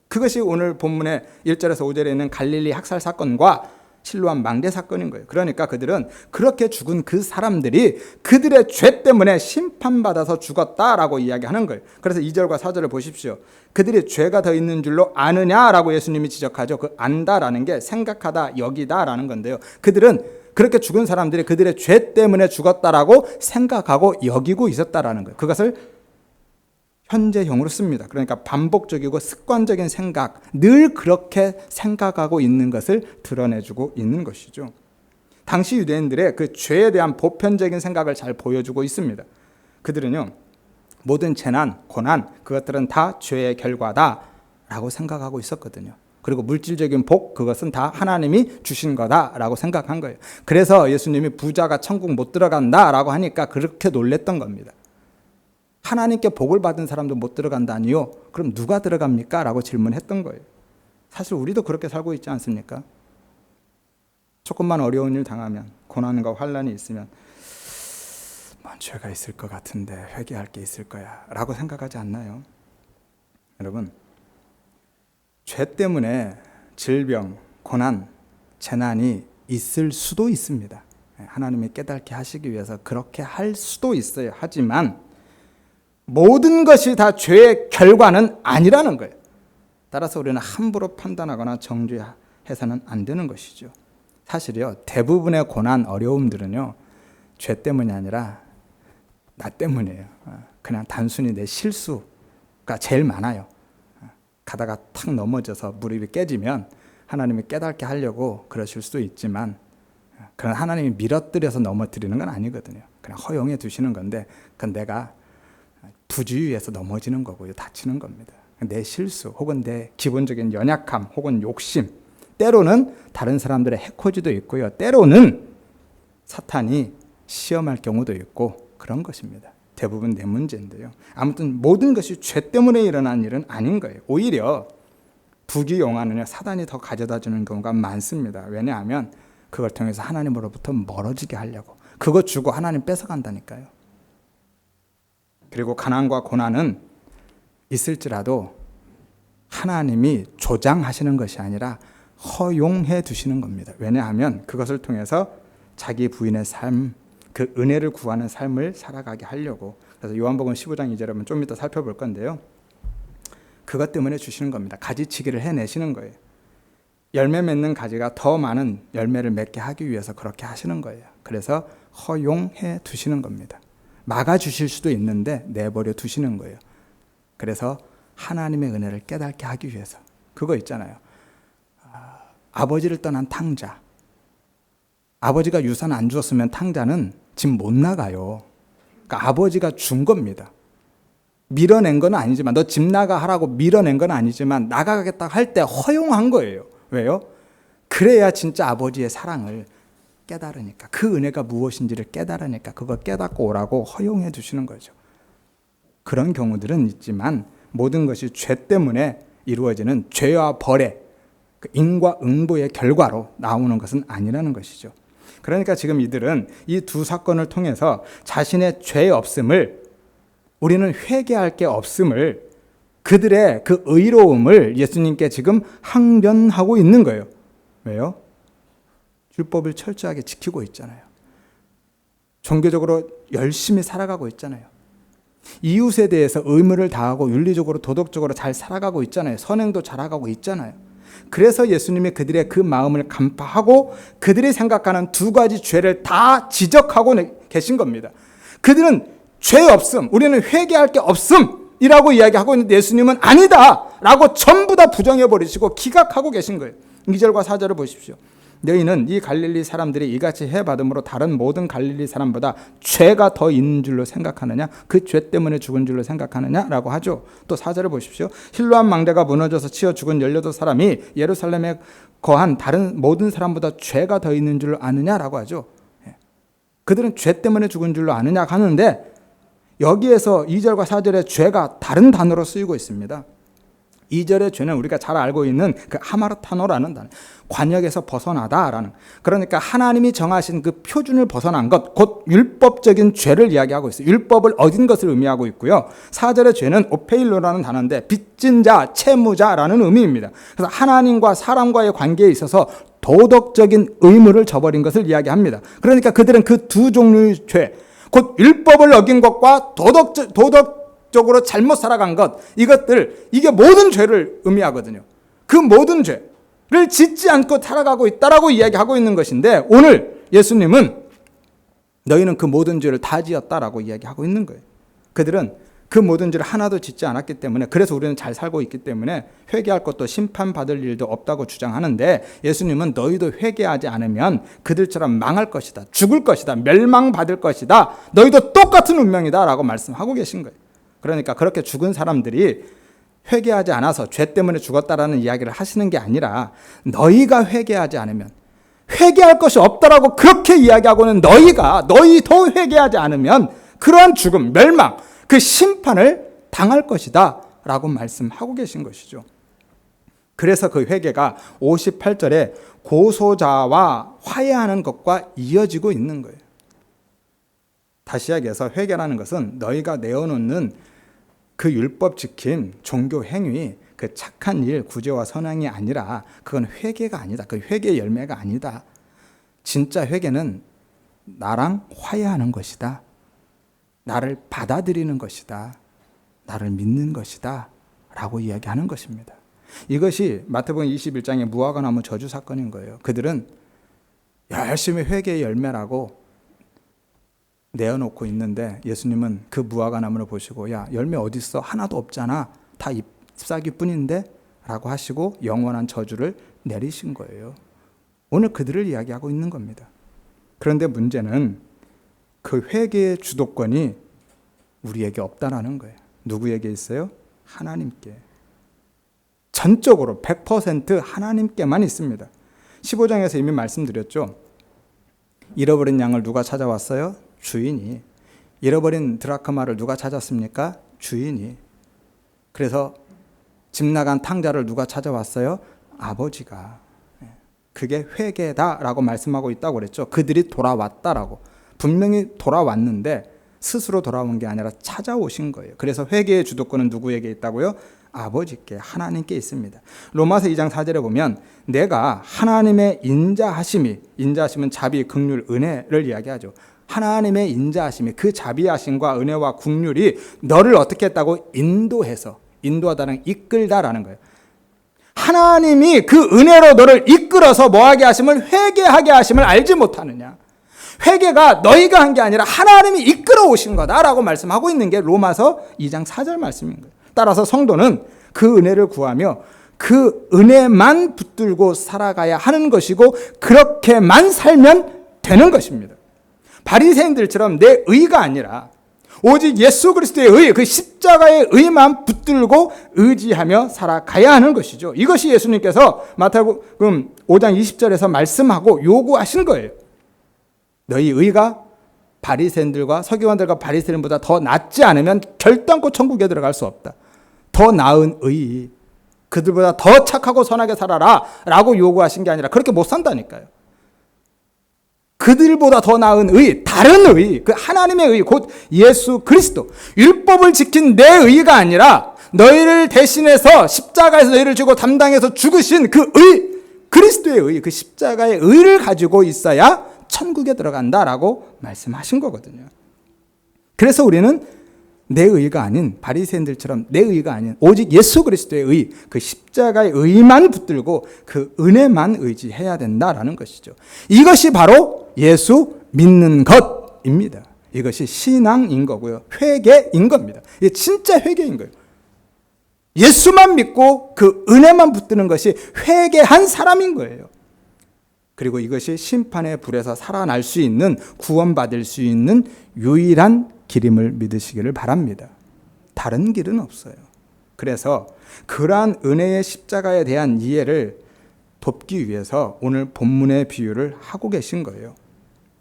그것이 오늘 본문의 1절에서 5절에 있는 갈릴리 학살 사건과 실로암 망대 사건인 거예요. 그러니까 그들은 그렇게 죽은 그 사람들이 그들의 죄 때문에 심판받아서 죽었다라고 이야기하는 거예요. 그래서 2절과 4절을 보십시오. 그들이 죄가 더 있는 줄로 아느냐라고 예수님이 지적하죠. 그 안다라는 게 생각하다, 여기다라는 건데요. 그들은 그렇게 죽은 사람들이 그들의 죄 때문에 죽었다라고 생각하고 여기고 있었다라는 거예요. 그것을 현재형으로 씁니다. 그러니까 반복적이고 습관적인 생각, 늘 그렇게 생각하고 있는 것을 드러내주고 있는 것이죠. 당시 유대인들의 그 죄에 대한 보편적인 생각을 잘 보여주고 있습니다. 그들은요, 모든 재난, 고난, 그것들은 다 죄의 결과다라고 생각하고 있었거든요. 그리고 물질적인 복, 그것은 다 하나님이 주신 거다라고 생각한 거예요. 그래서 예수님이 부자가 천국 못 들어간다라고 하니까 그렇게 놀랬던 겁니다. 하나님께 복을 받은 사람도 못 들어간다니요? 그럼 누가 들어갑니까? 라고 질문했던 거예요. 사실 우리도 그렇게 살고 있지 않습니까? 조금만 어려운 일 당하면, 고난과 환난이 있으면 뭔 죄가 있을 것 같은데 회개할 게 있을 거야 라고 생각하지 않나요? 여러분, 죄 때문에 질병, 고난, 재난이 있을 수도 있습니다. 하나님이 깨닫게 하시기 위해서 그렇게 할 수도 있어요. 하지만 모든 것이 다 죄의 결과는 아니라는 거예요. 따라서 우리는 함부로 판단하거나 정죄해서는 안 되는 것이죠. 사실이요, 대부분의 고난, 어려움들은요, 죄 때문이 아니라 나 때문이에요. 그냥 단순히 내 실수가 제일 많아요. 가다가 탁 넘어져서 무릎이 깨지면 하나님이 깨닫게 하려고 그러실 수도 있지만, 그건 하나님이 밀어뜨려서 넘어뜨리는 건 아니거든요. 그냥 허용해 두시는 건데, 그건 내가 부주의해서 넘어지는 거고요. 다치는 겁니다. 내 실수 혹은 내 기본적인 연약함 혹은 욕심, 때로는 다른 사람들의 해코지도 있고요. 때로는 사탄이 시험할 경우도 있고 그런 것입니다. 대부분 내 문제인데요. 아무튼 모든 것이 죄 때문에 일어난 일은 아닌 거예요. 오히려 부귀영화는 사단이 더 가져다 주는 경우가 많습니다. 왜냐하면 그걸 통해서 하나님으로부터 멀어지게 하려고. 그거 주고 하나님 뺏어간다니까요. 그리고 가난과 고난은 있을지라도 하나님이 조장하시는 것이 아니라 허용해 두시는 겁니다. 왜냐하면 그것을 통해서 자기 부인의 삶, 그 은혜를 구하는 삶을 살아가게 하려고. 그래서 요한복음 15장 2절을 좀 이따 살펴볼 건데요. 그것 때문에 주시는 겁니다. 가지치기를 해내시는 거예요. 열매 맺는 가지가 더 많은 열매를 맺게 하기 위해서 그렇게 하시는 거예요. 그래서 허용해 두시는 겁니다. 막아주실 수도 있는데 내버려 두시는 거예요. 그래서 하나님의 은혜를 깨닫게 하기 위해서. 그거 있잖아요. 아버지를 떠난 탕자. 아버지가 유산 안 주었으면 탕자는 집 못 나가요. 그러니까 아버지가 준 겁니다. 밀어낸 건 아니지만, 너 집 나가 하라고 밀어낸 건 아니지만 나가겠다 할 때 허용한 거예요. 왜요? 그래야 진짜 아버지의 사랑을 깨달으니까, 그 은혜가 무엇인지를 깨달으니까 그걸 깨닫고 오라고 허용해 주시는 거죠. 그런 경우들은 있지만 모든 것이 죄 때문에 이루어지는 죄와 벌의 인과응보의 결과로 나오는 것은 아니라는 것이죠. 그러니까 지금 이들은 이 두 사건을 통해서 자신의 죄 없음을, 우리는 회개할 게 없음을, 그들의 그 의로움을 예수님께 지금 항변하고 있는 거예요. 왜요? 율법을 철저하게 지키고 있잖아요. 종교적으로 열심히 살아가고 있잖아요. 이웃에 대해서 의무를 다하고 윤리적으로 도덕적으로 잘 살아가고 있잖아요. 선행도 잘하고 있잖아요. 그래서 예수님이 그들의 그 마음을 간파하고 그들이 생각하는 두 가지 죄를 다 지적하고 계신 겁니다. 그들은 죄 없음, 우리는 회개할 게 없음 이라고 이야기하고 있는데 예수님은 아니다 라고 전부 다 부정해버리시고 기각하고 계신 거예요. 2절과 4절을 보십시오. 너희는 이 갈릴리 사람들이 이같이 해받음으로 다른 모든 갈릴리 사람보다 죄가 더 있는 줄로 생각하느냐? 그 죄 때문에 죽은 줄로 생각하느냐? 라고 하죠. 또 4절을 보십시오. 실로암 망대가 무너져서 치어 죽은 18사람이 예루살렘에 거한 다른 모든 사람보다 죄가 더 있는 줄로 아느냐? 라고 하죠. 그들은 죄 때문에 죽은 줄로 아느냐 하는데 여기에서 2절과 4절의 죄가 다른 단어로 쓰이고 있습니다. 2절의 죄는 우리가 잘 알고 있는 그 하마르타노라는 단어, 관역에서 벗어나다라는, 그러니까 하나님이 정하신 그 표준을 벗어난 것, 곧 율법적인 죄를 이야기하고 있어요. 율법을 어긴 것을 의미하고 있고요. 4절의 죄는 오페일로라는 단어인데 빚진 자, 채무자라는 의미입니다. 그래서 하나님과 사람과의 관계에 있어서 도덕적인 의무를 저버린 것을 이야기합니다. 그러니까 그들은 그 두 종류의 죄, 곧 율법을 어긴 것과 도덕적으로 잘못 살아간 것, 이게 모든 죄를 의미하거든요. 그 모든 죄를 짓지 않고 살아가고 있다라고 이야기하고 있는 것인데, 오늘 예수님은 너희는 그 모든 죄를 다 지었다라고 이야기하고 있는 거예요. 그들은 그 모든 죄를 하나도 짓지 않았기 때문에, 그래서 우리는 잘 살고 있기 때문에 회개할 것도 심판받을 일도 없다고 주장하는데, 예수님은 너희도 회개하지 않으면 그들처럼 망할 것이다, 죽을 것이다, 멸망받을 것이다, 너희도 똑같은 운명이다 라고 말씀하고 계신 거예요. 그러니까 그렇게 죽은 사람들이 회개하지 않아서 죄 때문에 죽었다라는 이야기를 하시는 게 아니라, 너희가 회개하지 않으면 회개할 것이 없다라고 그렇게 이야기하고는 너희도 회개하지 않으면 그러한 죽음, 멸망, 그 심판을 당할 것이다 라고 말씀하고 계신 것이죠. 그래서 그 회개가 58절에 고소자와 화해하는 것과 이어지고 있는 거예요. 다시 이야기해서 회개라는 것은 너희가 내어놓는 그 율법 지킴, 종교 행위, 그 착한 일, 구제와 선행이 아니라, 그건 회개가 아니다. 그 회개의 열매가 아니다. 진짜 회개는 나랑 화해하는 것이다. 나를 받아들이는 것이다. 나를 믿는 것이다. 라고 이야기하는 것입니다. 이것이 마태복음 21장의 무화과 나무 저주 사건인 거예요. 그들은 열심히 회개의 열매라고 내어놓고 있는데, 예수님은 그 무화과 나무를 보시고, 야, 열매 어디 있어? 하나도 없잖아. 다 잎사귀뿐인데? 라고 하시고 영원한 저주를 내리신 거예요. 오늘 그들을 이야기하고 있는 겁니다. 그런데 문제는 그 회개의 주도권이 우리에게 없다라는 거예요. 누구에게 있어요? 하나님께. 전적으로 100% 하나님께만 있습니다. 15장에서 이미 말씀드렸죠. 잃어버린 양을 누가 찾아왔어요? 주인이. 잃어버린 드라크마를 누가 찾았습니까? 주인이. 그래서 집 나간 탕자를 누가 찾아왔어요? 아버지가. 그게 회개다라고 말씀하고 있다고 그랬죠. 그들이 돌아왔다라고. 분명히 돌아왔는데 스스로 돌아온 게 아니라 찾아오신 거예요. 그래서 회개의 주도권은 누구에게 있다고요? 아버지께, 하나님께 있습니다. 로마서 2장 4절에 보면 내가 하나님의 인자하심은 자비, 긍휼, 은혜를 이야기하죠. 하나님의 인자하심이, 그 자비하심과 은혜와 긍휼이 너를 어떻게 했다고? 인도하다는 이끌다라는 거예요. 하나님이 그 은혜로 너를 이끌어서 뭐하게 하심을? 회개하게 하심을 알지 못하느냐. 회개가 너희가 한 게 아니라 하나님이 이끌어 오신 거다라고 말씀하고 있는 게 로마서 2장 4절 말씀인 거예요. 따라서 성도는 그 은혜를 구하며 그 은혜만 붙들고 살아가야 하는 것이고, 그렇게만 살면 되는 것입니다. 바리새인들처럼 내 의가 아니라 오직 예수 그리스도의 의, 그 십자가의 의만 붙들고 의지하며 살아가야 하는 것이죠. 이것이 예수님께서 마태복음 5장 20절에서 말씀하고 요구하신 거예요. 너희 의가 바리새인들과 서기관들과 바리새인보다 더 낫지 않으면 결단코 천국에 들어갈 수 없다. 더 나은 의, 그들보다 더 착하고 선하게 살아라 라고 요구하신 게 아니라 그렇게 못 산다니까요. 그들보다 더 나은 의, 다른 의, 그 하나님의 의, 곧 예수 그리스도, 율법을 지킨 내 의가 아니라 너희를 대신해서 십자가에서 너희를 주고 담당해서 죽으신 그 의, 그리스도의 의, 그 십자가의 의를 가지고 있어야 천국에 들어간다라고 말씀하신 거거든요. 그래서 우리는 내 의가 아닌, 바리새인들처럼 내 의가 아닌 오직 예수 그리스도의 의, 그 십자가의 의만 붙들고 그 은혜만 의지해야 된다라는 것이죠. 이것이 바로 예수 믿는 것입니다. 이것이 신앙인 거고요. 회개인 겁니다. 이게 진짜 회개인 거예요. 예수만 믿고 그 은혜만 붙드는 것이 회개한 사람인 거예요. 그리고 이것이 심판의 불에서 살아날 수 있는, 구원받을 수 있는 유일한 길임을 믿으시기를 바랍니다. 다른 길은 없어요. 그래서 그러한 은혜의 십자가에 대한 이해를 돕기 위해서 오늘 본문의 비유를 하고 계신 거예요.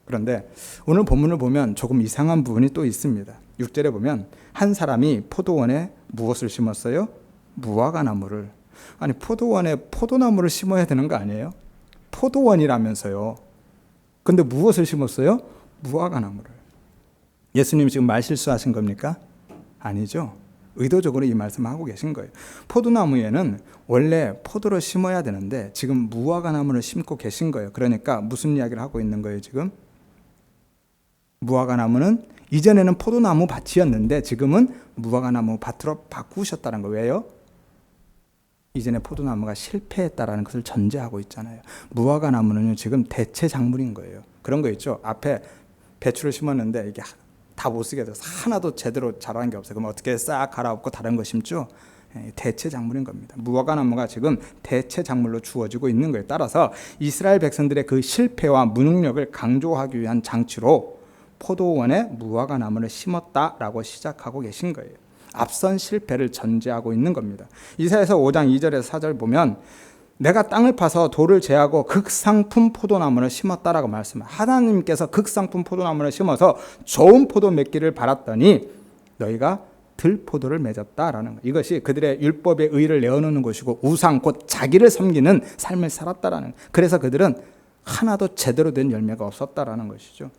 그런데 오늘 본문을 보면 조금 이상한 부분이 또 있습니다. 6절에 보면 한 사람이 포도원에 무엇을 심었어요? 무화과나무를. 아니, 포도원에 포도나무를 심어야 되는 거 아니에요? 포도원이라면서요. 근데 무엇을 심었어요? 무화과나무를. 예수님 지금 말 실수하신 겁니까? 아니죠. 의도적으로 이 말씀을 하고 계신 거예요. 포도나무에는 원래 포도를 심어야 되는데 지금 무화과나무를 심고 계신 거예요. 그러니까 무슨 이야기를 하고 있는 거예요, 지금? 무화과나무는 이전에는 포도나무 밭이었는데 지금은 무화과나무 밭으로 바꾸셨다는 거예요. 왜요? 이전에 포도나무가 실패했다라는 것을 전제하고 있잖아요. 무화과나무는 지금 대체 작물인 거예요. 그런 거 있죠. 앞에 배추를 심었는데 이게 다 못 쓰게 돼서 하나도 제대로 자라는 게 없어요. 그럼 어떻게 싹 갈아엎고 다른 거 심죠? 대체 작물인 겁니다. 무화과나무가 지금 대체 작물로 주어지고 있는 거예요. 따라서 이스라엘 백성들의 그 실패와 무능력을 강조하기 위한 장치로 포도원에 무화과나무를 심었다라고 시작하고 계신 거예요. 앞선 실패를 전제하고 있는 겁니다. 이사야서 5장 2절에서 4절 보면 내가 땅을 파서 돌을 제하고 극상품 포도나무를 심었다라고 말씀해요. 하나님께서 극상품 포도나무를 심어서 좋은 포도 맺기를 바랐더니 너희가 들포도를 맺었다라는 거. 이것이 그들의 율법의 의를 내어놓는 것이고 우상 곧 자기를 섬기는 삶을 살았다라는 거. 그래서 그들은 하나도 제대로 된 열매가 없었다라는 것이죠.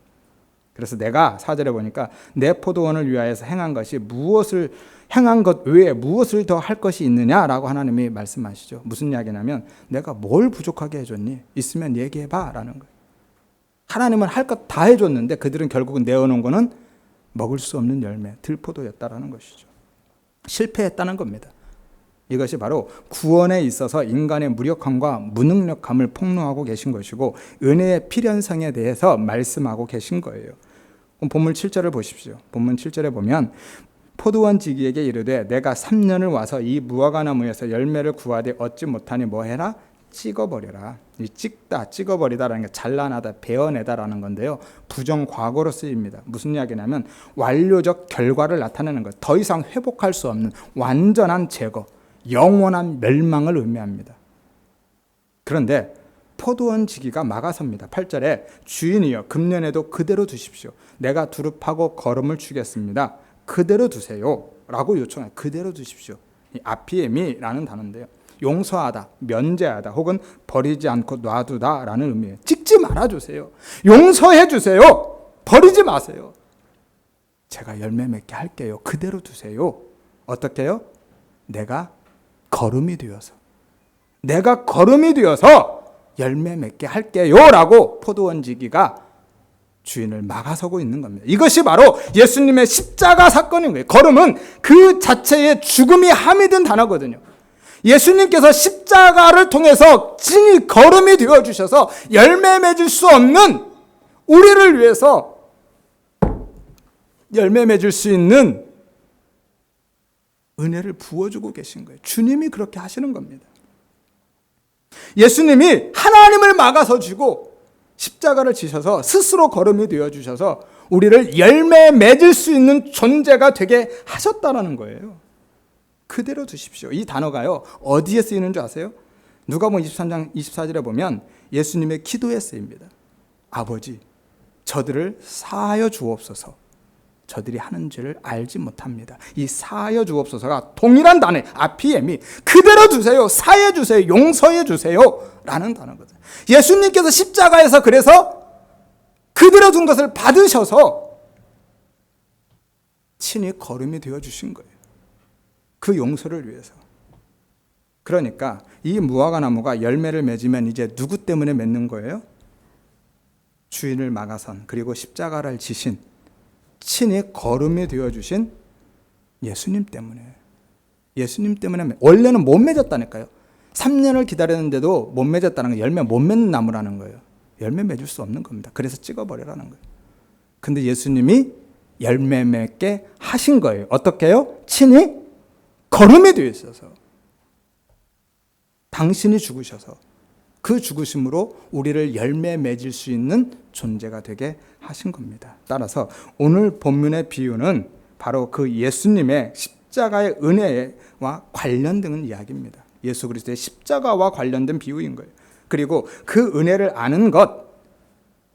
그래서 내가 4절에 보니까 내 포도원을 위하여서 행한 것이 무엇을 행한 것 외에 무엇을 더 할 것이 있느냐라고 하나님이 말씀하시죠. 무슨 이야기냐면 내가 뭘 부족하게 해줬니? 있으면 얘기해봐 라는 거예요. 하나님은 할 것 다 해줬는데 그들은 결국은 내어놓은 거는 먹을 수 없는 열매, 들포도였다라는 것이죠. 실패했다는 겁니다. 이것이 바로 구원에 있어서 인간의 무력함과 무능력함을 폭로하고 계신 것이고 은혜의 필연성에 대해서 말씀하고 계신 거예요. 본문 7절을 보십시오. 본문 7절에 보면 포도원 지기에게 이르되 내가 3년을 와서 이 무화과나무에서 열매를 구하되 얻지 못하니 뭐해라? 찍어버려라. 이 찍다, 찍어버리다라는 게 잘라내다, 베어내다라는 건데요. 부정과거로 쓰입니다. 무슨 이야기냐면 완료적 결과를 나타내는 것. 더 이상 회복할 수 없는 완전한 제거, 영원한 멸망을 의미합니다. 그런데 포도원 지기가 막아섭니다. 8절에 주인이여 금년에도 그대로 두십시오. 내가 두릅하고 거름을 주겠습니다. 그대로 두세요 라고 요청해요. 그대로 두십시오. 이 아피에미라는 단어인데요. 용서하다, 면제하다 혹은 버리지 않고 놔두다 라는 의미예요. 찍지 말아주세요. 용서해 주세요. 버리지 마세요. 제가 열매 맺게 할게요. 그대로 두세요. 어떻게 해요? 내가 거름이 되어서 열매 맺게 할게요 라고 포도원 지기가 주인을 막아서고 있는 겁니다. 이것이 바로 예수님의 십자가 사건인 거예요. 거름은 그 자체의 죽음이 함유된 단어거든요. 예수님께서 십자가를 통해서 진히 거름이 되어주셔서 열매 맺을 수 없는 우리를 위해서 열매 맺을 수 있는 은혜를 부어주고 계신 거예요. 주님이 그렇게 하시는 겁니다. 예수님이 하나님을 막아서 주고 십자가를 지셔서 스스로 걸음이 되어주셔서 우리를 열매 맺을 수 있는 존재가 되게 하셨다는 거예요. 그대로 두십시오. 이 단어가요, 어디에 쓰이는 줄 아세요? 누가복음 23장 24절에 보면 예수님의 기도에 쓰입니다. 아버지, 저들을 사하여 주옵소서. 저들이 하는 죄를 알지 못합니다. 이 사하여 주옵소서가 동일한 단어, 아피엠이 그대로 두세요, 사해 주세요, 용서해 주세요 라는 단어거든요. 예수님께서 십자가에서 그래서 그대로 둔 것을 받으셔서 친히 걸음이 되어주신 거예요. 그 용서를 위해서. 그러니까 이 무화과 나무가 열매를 맺으면 이제 누구 때문에 맺는 거예요? 주인을 막아선, 그리고 십자가를 지신, 친히 걸음이 되어주신 예수님 때문에. 예수님 때문에. 원래는 못 맺었다니까요. 3년을 기다렸는데도 못 맺었다는 거, 열매 못 맺는 나무라는 거예요. 열매 맺을 수 없는 겁니다. 그래서 찍어버리라는 거예요. 근데 예수님이 열매 맺게 하신 거예요. 어떻게 해요? 친히 걸음이 되어 있어서. 당신이 죽으셔서 그 죽으심으로 우리를 열매 맺을 수 있는 존재가 되게 하신 겁니다. 따라서 오늘 본문의 비유는 바로 그 예수님의 십자가의 은혜와 관련된 이야기입니다. 예수 그리스도의 십자가와 관련된 비유인 거예요. 그리고 그 은혜를 아는 것,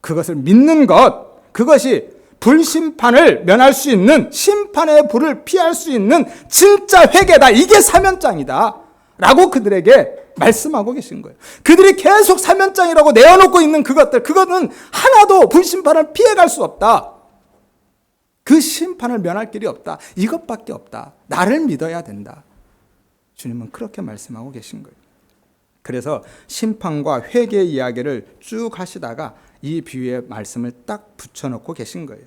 그것을 믿는 것, 그것이 불심판을 면할 수 있는, 심판의 불을 피할 수 있는 진짜 회개다. 이게 사면장이다 라고 그들에게 말씀하고 계신 거예요. 그들이 계속 사면장이라고 내어놓고 있는 그것들, 그거는 하나도 불심판을 피해갈 수 없다. 그 심판을 면할 길이 없다. 이것밖에 없다. 나를 믿어야 된다. 주님은 그렇게 말씀하고 계신 거예요. 그래서 심판과 회개 이야기를 쭉 하시다가 이 비유의 말씀을 딱 붙여놓고 계신 거예요.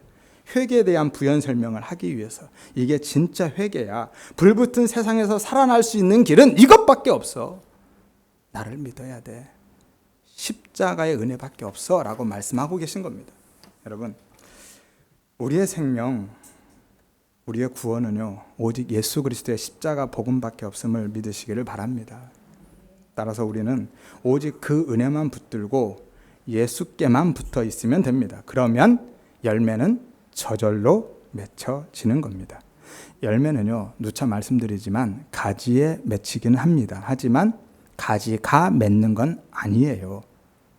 회개에 대한 부연 설명을 하기 위해서. 이게 진짜 회개야. 불붙은 세상에서 살아날 수 있는 길은 이것밖에 없어. 나를 믿어야 돼. 십자가의 은혜밖에 없어 라고 말씀하고 계신 겁니다. 여러분, 우리의 생명, 우리의 구원은요, 오직 예수 그리스도의 십자가 복음밖에 없음을 믿으시기를 바랍니다. 따라서 우리는 오직 그 은혜만 붙들고 예수께만 붙어 있으면 됩니다. 그러면 열매는 저절로 맺혀지는 겁니다. 열매는요, 누차 말씀드리지만 가지에 맺히기는 합니다. 하지만 가지가 맺는 건 아니에요.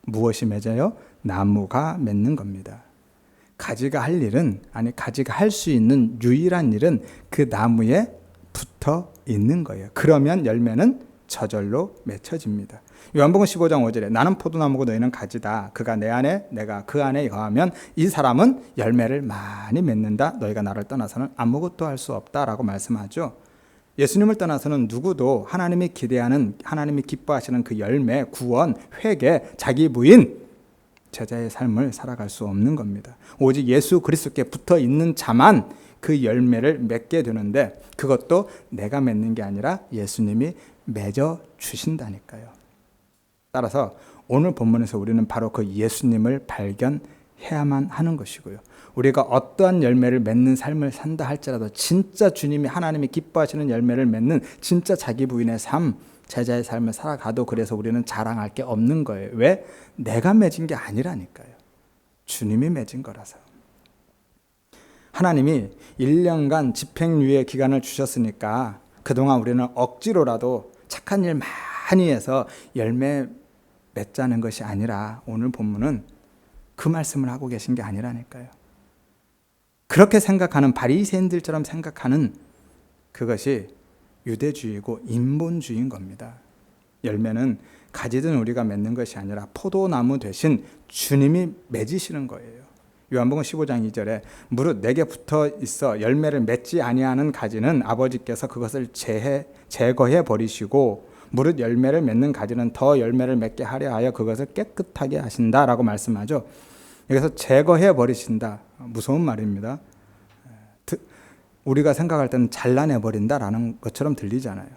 무엇이 맺어요? 나무가 맺는 겁니다. 가지가 할 일은, 아니 가지가 할 수 있는 유일한 일은 그 나무에 붙어 있는 거예요. 그러면 열매는 저절로 맺혀집니다. 요한복음 15장 5절에 나는 포도나무고 너희는 가지다. 그가 내 안에 내가 그 안에 거하면 이 사람은 열매를 많이 맺는다. 너희가 나를 떠나서는 아무것도 할 수 없다라고 말씀하죠. 예수님을 떠나서는 누구도 하나님이 기대하는, 하나님이 기뻐하시는 그 열매, 구원, 회개, 자기 부인, 제자의 삶을 살아갈 수 없는 겁니다. 오직 예수 그리스도께 붙어 있는 자만 그 열매를 맺게 되는데, 그것도 내가 맺는 게 아니라 예수님이 맺어 주신다니까요. 따라서 오늘 본문에서 우리는 바로 그 예수님을 발견해야만 하는 것이고요. 우리가 어떠한 열매를 맺는 삶을 산다 할지라도 진짜 주님이, 하나님이 기뻐하시는 열매를 맺는 진짜 자기 부인의 삶, 제자의 삶을 살아가도 그래서 우리는 자랑할 게 없는 거예요. 왜? 내가 맺은 게 아니라니까요. 주님이 맺은 거라서. 하나님이 1년간 집행유예 기간을 주셨으니까 그동안 우리는 억지로라도 착한 일 많이 해서 열매 맺자는 것이 아니라, 오늘 본문은 그 말씀을 하고 계신 게 아니라니까요. 그렇게 생각하는, 바리새인들처럼 생각하는 그것이 유대주의고 인본주의인 겁니다. 열매는 가지든 우리가 맺는 것이 아니라 포도나무 대신 주님이 맺으시는 거예요. 요한복음 15장 2절에 무릇 내게 붙어 있어 열매를 맺지 아니하는 가지는 아버지께서 그것을 제거해 버리시고 무릇 열매를 맺는 가지는 더 열매를 맺게 하려 하여 그것을 깨끗하게 하신다라고 말씀하죠. 여기서 제거해 버리신다, 무서운 말입니다. 우리가 생각할 때는 잘라내 버린다라는 것처럼 들리잖아요.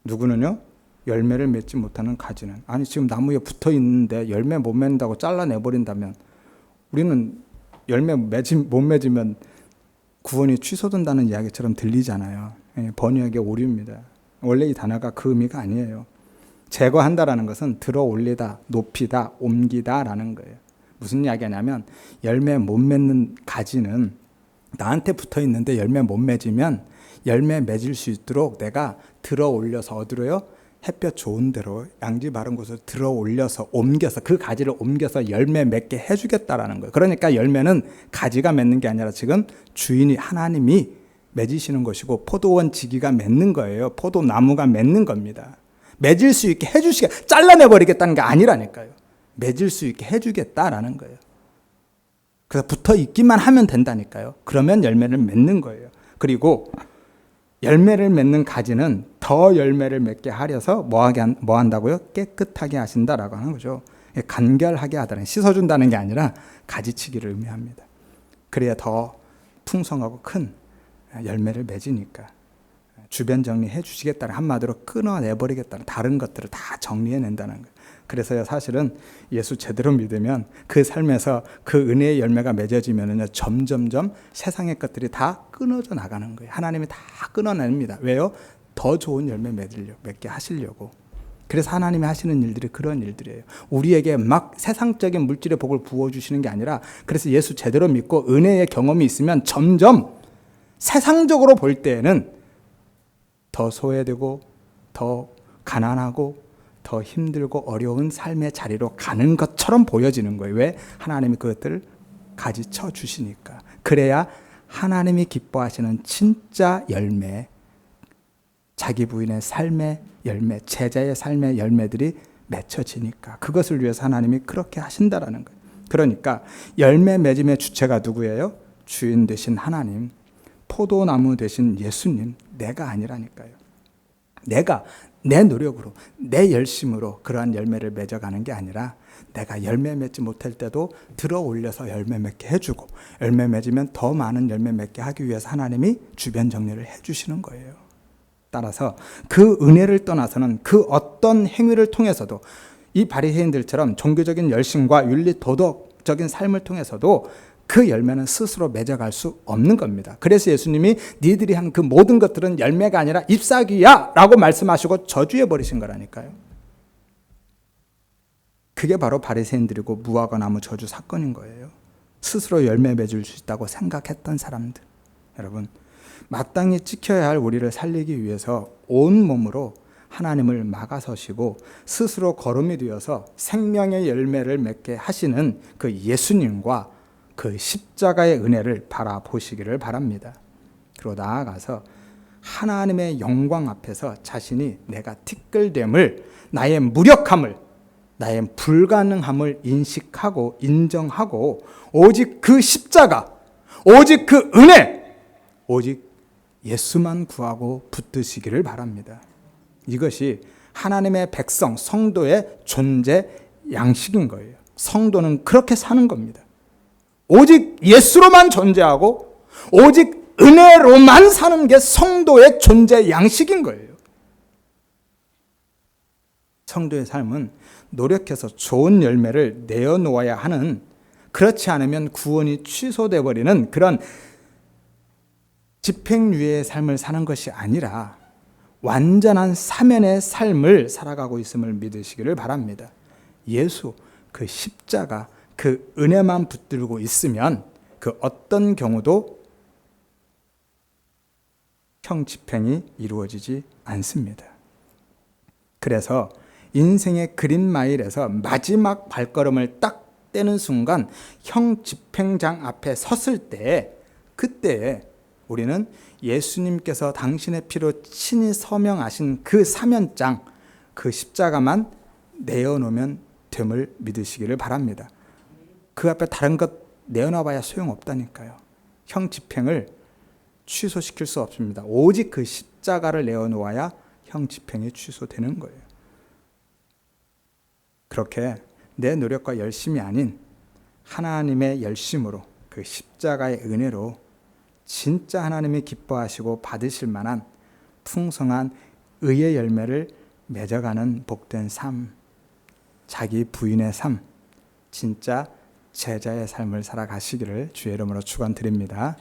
누구는요, 열매를 맺지 못하는 가지는, 아니 지금 나무에 붙어 있는데 열매 못 맺는다고 잘라내 버린다면, 우리는 열매 못 맺으면 구원이 취소된다는 이야기처럼 들리잖아요. 번역의 오류입니다. 원래 이 단어가 그 의미가 아니에요. 제거한다라는 것은 들어 올리다, 높이다, 옮기다라는 거예요. 무슨 이야기냐면 열매 못 맺는 가지는 나한테 붙어 있는데 열매 못 맺으면 열매 맺을 수 있도록 내가 들어 올려서 어디로요? 햇볕 좋은 데로 양지 바른 곳으로 들어 올려서 옮겨서 그 가지를 옮겨서 열매 맺게 해주겠다라는 거예요. 그러니까 열매는 가지가 맺는 게 아니라 지금 주인이 하나님이 맺으시는 것이고 포도원 지기가 맺는 거예요. 포도나무가 맺는 겁니다. 맺을 수 있게 해주시게 잘라내버리겠다는 게 아니라니까요. 맺을 수 있게 해주겠다라는 거예요. 그래서 붙어 있기만 하면 된다니까요. 그러면 열매를 맺는 거예요. 그리고 열매를 맺는 가지는 더 열매를 맺게 하려서 뭐 한다고요? 깨끗하게 하신다라고 하는 거죠. 간결하게 하다는, 씻어준다는 게 아니라 가지치기를 의미합니다. 그래야 더 풍성하고 큰 열매를 맺으니까 주변 정리해 주시겠다는, 한마디로 끊어내버리겠다는, 다른 것들을 다 정리해낸다는 거예요. 그래서요, 사실은 예수 제대로 믿으면 그 삶에서 그 은혜의 열매가 맺어지면은요, 점점점 세상의 것들이 다 끊어져 나가는 거예요. 하나님이 다 끊어냅니다. 왜요? 더 좋은 열매 맺게 하시려고. 그래서 하나님이 하시는 일들이 그런 일들이에요. 우리에게 막 세상적인 물질의 복을 부어주시는 게 아니라, 그래서 예수 제대로 믿고 은혜의 경험이 있으면 점점 세상적으로 볼 때에는 더 소외되고 더 가난하고 더 힘들고 어려운 삶의 자리로 가는 것처럼 보여지는 거예요. 왜? 하나님이 그것들을 가지쳐 주시니까. 그래야 하나님이 기뻐하시는 진짜 열매, 자기 부인의 삶의 열매, 제자의 삶의 열매들이 맺혀지니까. 그것을 위해서 하나님이 그렇게 하신다라는 거예요. 그러니까 열매 맺음의 주체가 누구예요? 주인 되신 하나님, 포도나무 되신 예수님, 내가 아니라니까요. 내가 내 노력으로, 내 열심으로 그러한 열매를 맺어가는 게 아니라, 내가 열매 맺지 못할 때도 들어 올려서 열매 맺게 해주고, 열매 맺으면 더 많은 열매 맺게 하기 위해서 하나님이 주변 정리를 해주시는 거예요. 따라서 그 은혜를 떠나서는 그 어떤 행위를 통해서도, 이 바리새인들처럼 종교적인 열심과 윤리 도덕적인 삶을 통해서도 그 열매는 스스로 맺어갈 수 없는 겁니다. 그래서 예수님이 니들이 한 그 모든 것들은 열매가 아니라 잎사귀야 라고 말씀하시고 저주해 버리신 거라니까요. 그게 바로 바리새인들이고 무화과 나무 저주 사건인 거예요. 스스로 열매 맺을 수 있다고 생각했던 사람들. 여러분, 마땅히 지켜야 할 우리를 살리기 위해서 온몸으로 하나님을 막아서시고 스스로 거름이 되어서 생명의 열매를 맺게 하시는 그 예수님과 그 십자가의 은혜를 바라보시기를 바랍니다. 그리고 나아가서 하나님의 영광 앞에서 자신이 내가 티끌됨을, 나의 무력함을, 나의 불가능함을 인식하고 인정하고 오직 그 십자가, 오직 그 은혜, 오직 예수만 구하고 붙드시기를 바랍니다. 이것이 하나님의 백성, 성도의 존재 양식인 거예요. 성도는 그렇게 사는 겁니다. 오직 예수로만 존재하고 오직 은혜로만 사는 게 성도의 존재 양식인 거예요. 성도의 삶은 노력해서 좋은 열매를 내어놓아야 하는, 그렇지 않으면 구원이 취소돼 버리는 그런 집행유예의 삶을 사는 것이 아니라 완전한 사면의 삶을 살아가고 있음을 믿으시기를 바랍니다. 예수, 그 십자가, 그 은혜만 붙들고 있으면 그 어떤 경우도 형 집행이 이루어지지 않습니다. 그래서 인생의 그린마일에서 마지막 발걸음을 딱 떼는 순간 형 집행장 앞에 섰을 때, 그때에 우리는 예수님께서 당신의 피로 친히 서명하신 그 사면장, 그 십자가만 내어놓으면 됨을 믿으시기를 바랍니다. 그 앞에 다른 것 내어놔봐야 소용없다니까요. 형 집행을 취소시킬 수 없습니다. 오직 그 십자가를 내어놓아야 형 집행이 취소되는 거예요. 그렇게 내 노력과 열심이 아닌 하나님의 열심으로, 그 십자가의 은혜로 진짜 하나님이 기뻐하시고 받으실 만한 풍성한 의의 열매를 맺어가는 복된 삶, 자기 부인의 삶, 진짜 제자의 삶을 살아가시기를 주의 이름으로 축원드립니다.